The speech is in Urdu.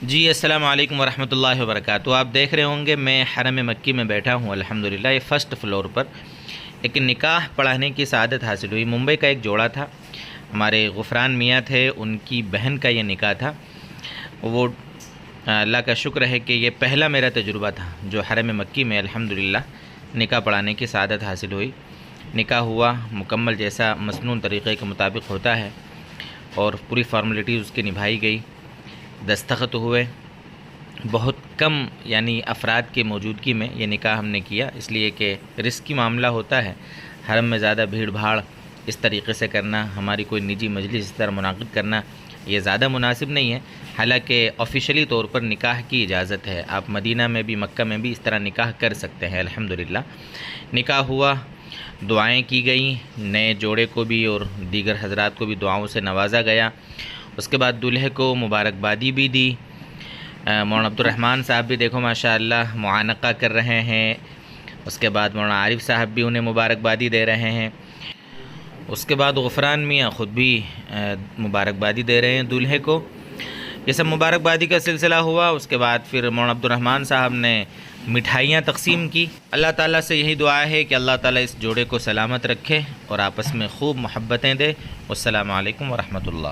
جی السلام علیکم ورحمۃ اللہ وبرکاتہ۔ آپ دیکھ رہے ہوں گے میں حرم مکی میں بیٹھا ہوں الحمدللہ، یہ فرسٹ فلور پر ایک نکاح پڑھانے کی سعادت حاصل ہوئی۔ ممبئی کا ایک جوڑا تھا، ہمارے غفران میاں تھے، ان کی بہن کا یہ نکاح تھا۔ وہ اللہ کا شکر ہے کہ یہ پہلا میرا تجربہ تھا جو حرم مکی میں الحمدللہ نکاح پڑھانے کی سعادت حاصل ہوئی۔ نکاح ہوا مکمل جیسا مسنون طریقے کے مطابق ہوتا ہے اور پوری فارمیلٹیز اس کی نبھائی گئی، دستخط ہوئے۔ بہت کم یعنی افراد کی موجودگی میں یہ نکاح ہم نے کیا، اس لیے کہ رسکی معاملہ ہوتا ہے، حرم میں زیادہ بھیڑ بھاڑ اس طریقے سے کرنا، ہماری کوئی نجی مجلس اس طرح منعقد کرنا یہ زیادہ مناسب نہیں ہے۔ حالانکہ آفیشلی طور پر نکاح کی اجازت ہے، آپ مدینہ میں بھی مکہ میں بھی اس طرح نکاح کر سکتے ہیں الحمدللہ۔ نکاح ہوا، دعائیں کی گئیں، نئے جوڑے کو بھی اور دیگر حضرات کو بھی دعاؤں سے نوازا گیا۔ اس کے بعد دولہے کو مبارکبادی بھی دی۔ مولانا عبدالرحمن صاحب بھی دیکھو ماشاءاللہ معانقہ کر رہے ہیں۔ اس کے بعد مولانا عارف صاحب بھی انہیں مبارکبادی دے رہے ہیں۔ اس کے بعد غفران میاں خود بھی مبارکبادی دے رہے ہیں دولہے کو۔ یہ سب مبارکبادی کا سلسلہ ہوا۔ اس کے بعد پھر مولانا عبدالرحمن صاحب نے مٹھائیاں تقسیم کی۔ اللہ تعالیٰ سے یہی دعا ہے کہ اللہ تعالیٰ اس جوڑے کو سلامت رکھے اور آپس میں خوب محبتیں دے۔ والسلام علیکم ورحمۃ اللہ۔